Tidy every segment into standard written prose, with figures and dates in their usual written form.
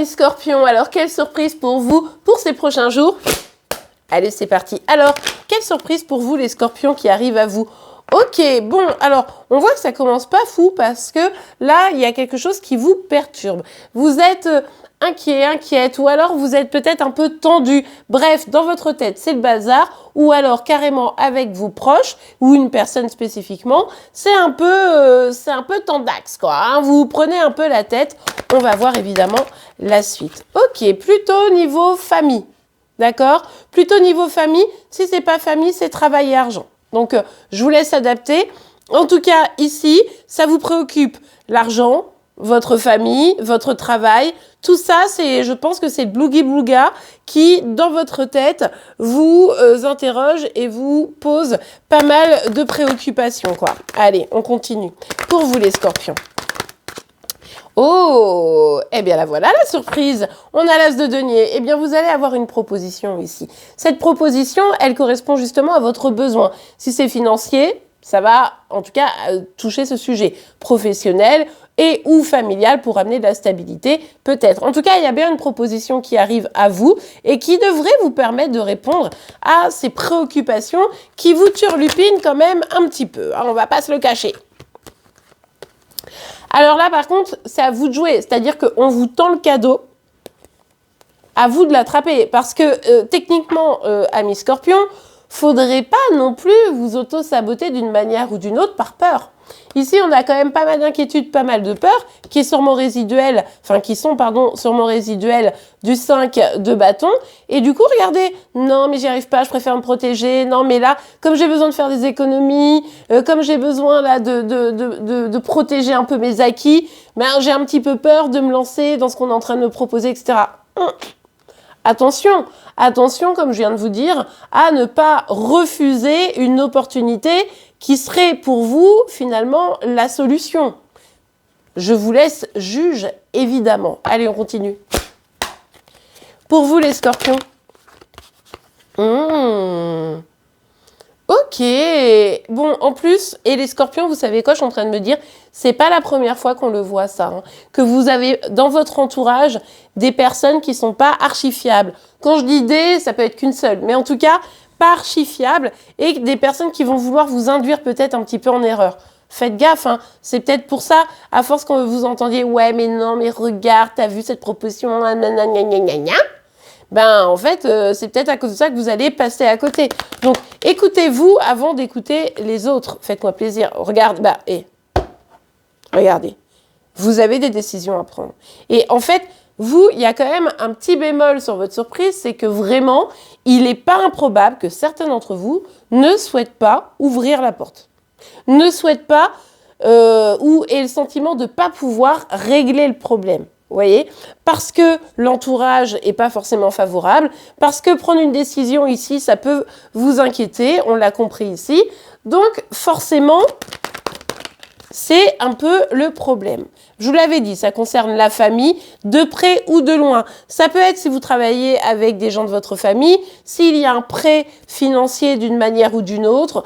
mes scorpions, alors quelle surprise pour vous pour ces prochains jours? Allez, c'est parti. Alors, quelle surprise pour vous les scorpions qui arrivent à vous? Ok, bon, alors, on voit que ça commence pas fou parce que là, il y a quelque chose qui vous perturbe. Vous êtes inquiet, inquiète, ou alors vous êtes peut-être un peu tendu. Bref, dans votre tête, c'est le bazar, ou alors carrément avec vos proches, ou une personne spécifiquement, c'est un peu tendax, quoi. Hein. Vous prenez un peu la tête. On va voir évidemment la suite. Ok, plutôt niveau famille. D'accord? Plutôt niveau famille, si c'est pas famille, c'est travail et argent. Donc, je vous laisse adapter. En tout cas, ici, ça vous préoccupe l'argent, votre famille, votre travail. Tout ça, je pense que c'est le blougi-blouga qui, dans votre tête, vous interroge et vous pose pas mal de préoccupations, quoi. Allez, on continue. Pour vous, les scorpions. Oh, eh bien la voilà la surprise. On a l'as de denier. Eh bien vous allez avoir une proposition ici. Cette proposition, elle correspond justement à votre besoin. Si c'est financier, ça va en tout cas toucher ce sujet professionnel et ou familial pour amener de la stabilité, peut-être. En tout cas, il y a bien une proposition qui arrive à vous et qui devrait vous permettre de répondre à ces préoccupations qui vous turlupinent quand même un petit peu. On va pas se le cacher. Alors là, par contre, c'est à vous de jouer. C'est-à-dire qu'on vous tend le cadeau, à vous de l'attraper. Parce que techniquement, amis scorpions, faudrait pas non plus vous auto-saboter d'une manière ou d'une autre par peur. Ici, on a quand même pas mal d'inquiétudes, pas mal de peurs, qui sont sûrement résiduelles du 5 de bâton. Et du coup, regardez, non, mais j'y arrive pas, je préfère me protéger. Non, mais là, comme j'ai besoin de faire des économies, comme j'ai besoin là de protéger un peu mes acquis, ben, j'ai un petit peu peur de me lancer dans ce qu'on est en train de me proposer, etc. Attention, comme je viens de vous dire, à ne pas refuser une opportunité qui serait pour vous, finalement, la solution. Je vous laisse juge, évidemment. Allez, on continue. Pour vous, les scorpions. Ok. Bon, en plus, et les scorpions, vous savez quoi, je suis en train de me dire, c'est pas la première fois qu'on le voit, ça. Hein, que vous avez dans votre entourage des personnes qui sont pas archi fiables. Quand je dis des, ça peut être qu'une seule. Mais en tout cas, pas archi fiables et des personnes qui vont vouloir vous induire peut-être un petit peu en erreur. Faites gaffe, hein. C'est peut-être pour ça, à force quand vous entendiez « Ouais, mais non, mais regarde, t'as vu cette proposition, gna. Ben, en fait, c'est peut-être à cause de ça que vous allez passer à côté. Donc, écoutez-vous avant d'écouter les autres. Faites-moi plaisir. Regardez. Vous avez des décisions à prendre. Et en fait, il y a quand même un petit bémol sur votre surprise, c'est que vraiment, il n'est pas improbable que certains d'entre vous ne souhaitent pas ouvrir la porte. Ne souhaitent pas ou aient le sentiment de ne pas pouvoir régler le problème. Vous voyez, parce que l'entourage n'est pas forcément favorable, parce que prendre une décision ici, ça peut vous inquiéter, on l'a compris ici. Donc, forcément, c'est un peu le problème. Je vous l'avais dit, ça concerne la famille, de près ou de loin. Ça peut être si vous travaillez avec des gens de votre famille, s'il y a un prêt financier d'une manière ou d'une autre.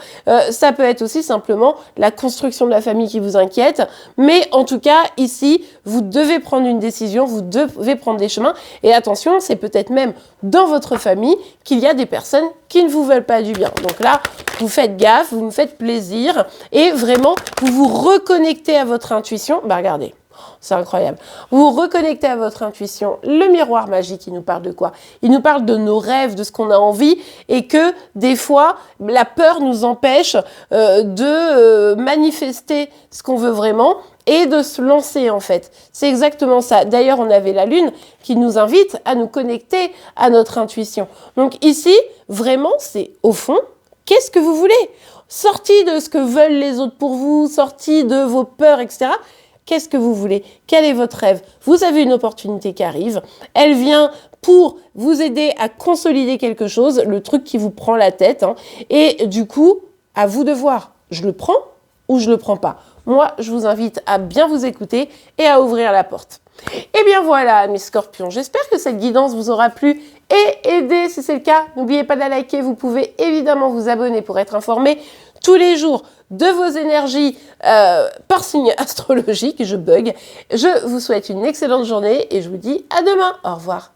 Ça peut être aussi simplement la construction de la famille qui vous inquiète. Mais en tout cas, ici, vous devez prendre une décision, vous devez prendre des chemins. Et attention, c'est peut-être même dans votre famille qu'il y a des personnes qui ne vous veulent pas du bien. Donc là, vous faites gaffe, vous me faites plaisir et vraiment, vous vous reconnectez à votre intuition. Bah regardez. C'est incroyable. Vous vous reconnectez à votre intuition. Le miroir magique, il nous parle de quoi? Il nous parle de nos rêves, de ce qu'on a envie et que des fois, la peur nous empêche de manifester ce qu'on veut vraiment et de se lancer en fait. C'est exactement ça. D'ailleurs, on avait la lune qui nous invite à nous connecter à notre intuition. Donc ici, vraiment, c'est au fond, qu'est-ce que vous voulez? Sorti de ce que veulent les autres pour vous, sorti de vos peurs, etc. Qu'est-ce que vous voulez? Quel est votre rêve? Vous avez une opportunité qui arrive. Elle vient pour vous aider à consolider quelque chose, le truc qui vous prend la tête. Hein. Et du coup, à vous de voir. Je le prends ou je le prends pas? Moi, je vous invite à bien vous écouter et à ouvrir la porte. Et bien voilà, mes scorpions. J'espère que cette guidance vous aura plu et aidé. Si c'est le cas, n'oubliez pas de la liker. Vous pouvez évidemment vous abonner pour être informé tous les jours de vos énergies par signe astrologique. Je bug. Je vous souhaite une excellente journée et je vous dis à demain. Au revoir.